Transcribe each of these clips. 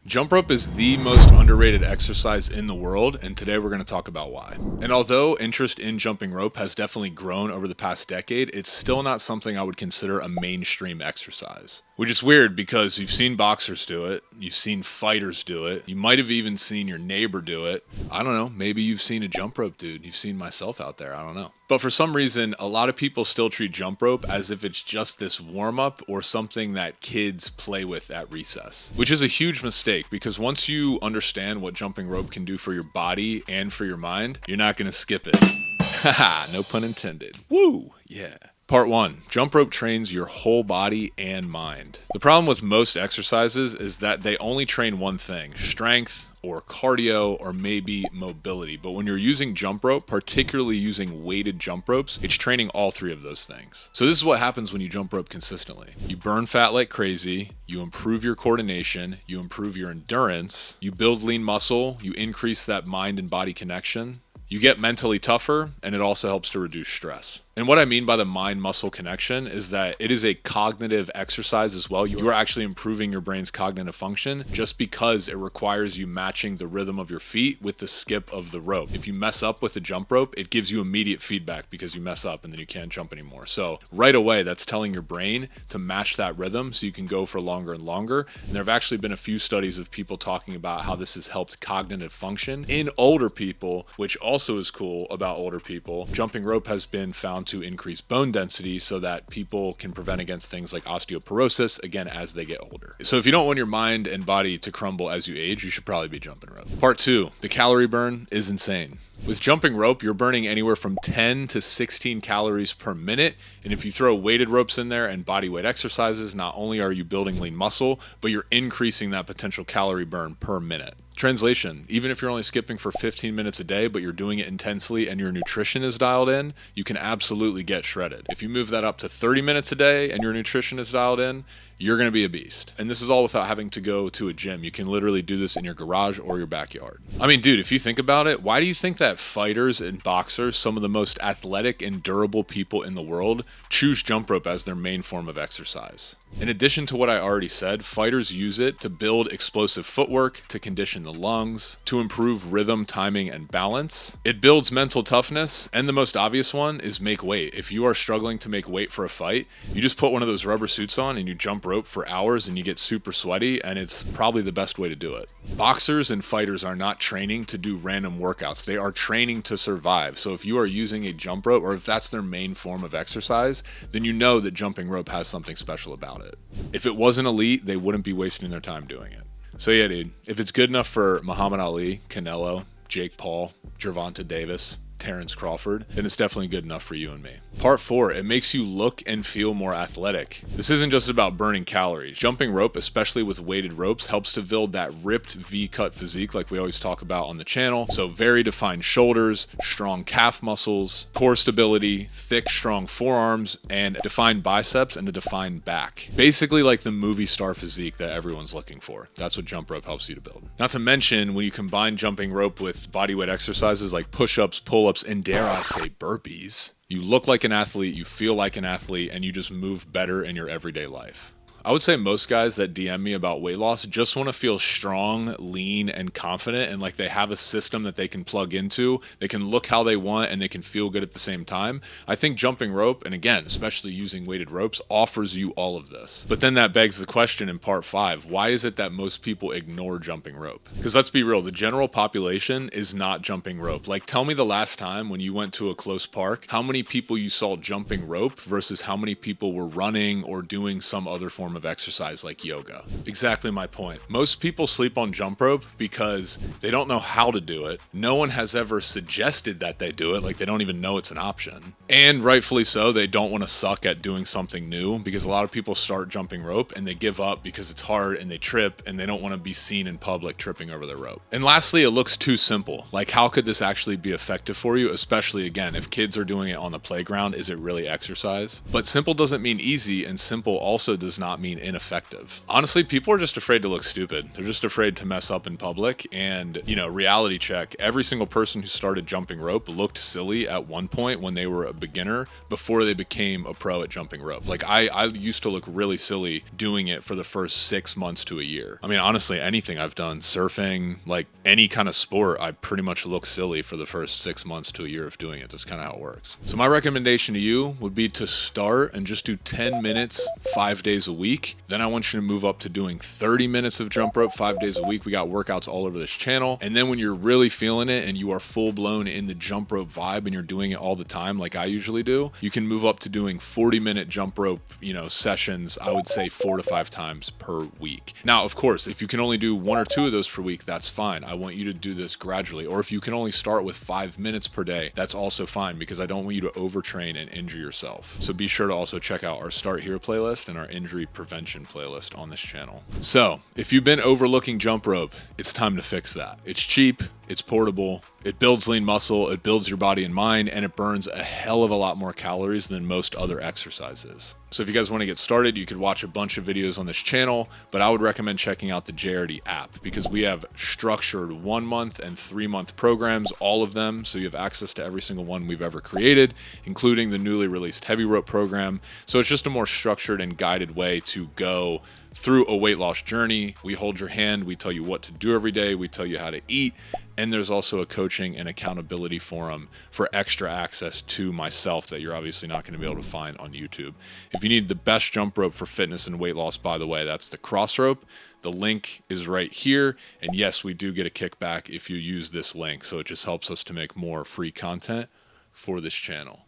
Jump rope is the most underrated exercise in the world, and today we're going to talk about why. And although interest in jumping rope has definitely grown over the past decade, it's still not something I would consider a mainstream exercise. Which is weird because you've seen boxers do it, you've seen fighters do it, you might have even seen your neighbor do it. I don't know, maybe you've seen a jump rope dude, you've seen myself out there, I don't know. But for some reason, a lot of people still treat jump rope as if it's just this warm-up or something that kids play with at recess. Which is a huge mistake because once you understand what jumping rope can do for your body and for your mind, you're not gonna skip it. Haha, no pun intended. Woo, yeah. Part 1. Jump rope trains your whole body and mind. The problem with most exercises is that they only train one thing, strength or cardio or maybe mobility. But when you're using jump rope, particularly using weighted jump ropes, it's training all three of those things. So this is what happens when you jump rope consistently. You burn fat like crazy, you improve your coordination, you improve your endurance, you build lean muscle, you increase that mind and body connection. You get mentally tougher, and it also helps to reduce stress. And what I mean by the mind-muscle connection is that it is a cognitive exercise as well. You are actually improving your brain's cognitive function just because it requires you matching the rhythm of your feet with the skip of the rope. If you mess up with the jump rope, it gives you immediate feedback because you mess up and then you can't jump anymore. So right away, that's telling your brain to match that rhythm so you can go for longer and longer. And there have actually been a few studies of people talking about how this has helped cognitive function in older people, which also is cool about older people. Jumping rope has been found to increase bone density so that people can prevent against things like osteoporosis, again, as they get older. So if you don't want your mind and body to crumble as you age, you should probably be jumping rope. Part 2, the calorie burn is insane. With jumping rope, you're burning anywhere from 10 to 16 calories per minute. And if you throw weighted ropes in there and body weight exercises, not only are you building lean muscle, but you're increasing that potential calorie burn per minute. Translation, even if you're only skipping for 15 minutes a day, but you're doing it intensely and your nutrition is dialed in, you can absolutely get shredded. If you move that up to 30 minutes a day and your nutrition is dialed in, you're going to be a beast. And this is all without having to go to a gym. You can literally do this in your garage or your backyard. I mean, dude, if you think about it, why do you think that fighters and boxers, some of the most athletic and durable people in the world, choose jump rope as their main form of exercise? In addition to what I already said, fighters use it to build explosive footwork, to condition the lungs, to improve rhythm, timing, and balance. It builds mental toughness, and the most obvious one is make weight. If you are struggling to make weight for a fight, you just put one of those rubber suits on and you jump rope for hours and you get super sweaty, and it's probably the best way to do it. Boxers and fighters are not training to do random workouts. They are training to survive. So if you are using a jump rope, or if that's their main form of exercise, then you know that jumping rope has something special about it. If it wasn't elite, they wouldn't be wasting their time doing it. So yeah, dude, if it's good enough for Muhammad Ali, Canelo, Jake Paul, Gervonta Davis, Terrence Crawford, then it's definitely good enough for you and me. Part 4, it makes you look and feel more athletic. This isn't just about burning calories. Jumping rope, especially with weighted ropes, helps to build that ripped V-cut physique like we always talk about on the channel. So very defined shoulders, strong calf muscles, core stability, thick, strong forearms, and defined biceps and a defined back. Basically like the movie star physique that everyone's looking for. That's what jump rope helps you to build. Not to mention, when you combine jumping rope with bodyweight exercises like push-ups, pull-ups, and dare I say burpees, you look like an athlete, you feel like an athlete, and you just move better in your everyday life. I would say most guys that DM me about weight loss just want to feel strong, lean, and confident, and like they have a system that they can plug into. They can look how they want and they can feel good at the same time. I think jumping rope, and again, especially using weighted ropes, offers you all of this. But then that begs the question in part 5, why is it that most people ignore jumping rope? Because let's be real, the general population is not jumping rope. Like, tell me the last time when you went to a close park, how many people you saw jumping rope versus how many people were running or doing some other form of exercise like yoga. Exactly my point. Most people sleep on jump rope because they don't know how to do it. No one has ever suggested that they do it, like they don't even know it's an option. And rightfully so, they don't want to suck at doing something new because a lot of people start jumping rope and they give up because it's hard and they trip and they don't want to be seen in public tripping over their rope. And lastly, it looks too simple. Like, how could this actually be effective for you? Especially again, if kids are doing it on the playground, is it really exercise? But simple doesn't mean easy, and simple also does not mean mean ineffective. Honestly, people are just afraid to look stupid. They're just afraid to mess up in public. And, you know, reality check, every single person who started jumping rope looked silly at one point when they were a beginner before they became a pro at jumping rope. Like I used to look really silly doing it for the first 6 months to a year. I mean, honestly, anything I've done, surfing, like any kind of sport, I pretty much look silly for the first 6 months to a year of doing it. That's kind of how it works. So my recommendation to you would be to start and just do 10 minutes 5 days a week. Then I want you to move up to doing 30 minutes of jump rope 5 days a week. We got workouts all over this channel. And then when you're really feeling it and you are full blown in the jump rope vibe and you're doing it all the time like I usually do, you can move up to doing 40-minute jump rope, you know, sessions, I would say 4 to 5 times per week. Now, of course, if you can only do 1 or 2 of those per week, that's fine. I want you to do this gradually. Or if you can only start with 5 minutes per day, that's also fine, because I don't want you to overtrain and injure yourself. So be sure to also check out our Start Here playlist and our injury prevention playlist on this channel. So if you've been overlooking jump rope, it's time to fix that. It's cheap, it's portable, it builds lean muscle, it builds your body and mind, and it burns a hell of a lot more calories than most other exercises. So if you guys want to get started, you could watch a bunch of videos on this channel, but I would recommend checking out the JRD app, because we have structured 1 month and 3 month programs, all of them, so you have access to every single one we've ever created, including the newly released heavy rope program. So it's just a more structured and guided way to go through a weight loss journey. We hold your hand, we tell you what to do every day, we tell you how to eat, and there's also a coaching and accountability forum for extra access to myself that you're obviously not going to be able to find on YouTube. If you need the best jump rope for fitness and weight loss, by the way, that's the cross rope. The link is right here, and yes, we do get a kickback if you use this link, so it just helps us to make more free content for this channel.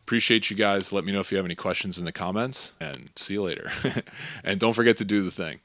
Appreciate you guys. Let me know if you have any questions in the comments, and see you later. And don't forget to do the thing.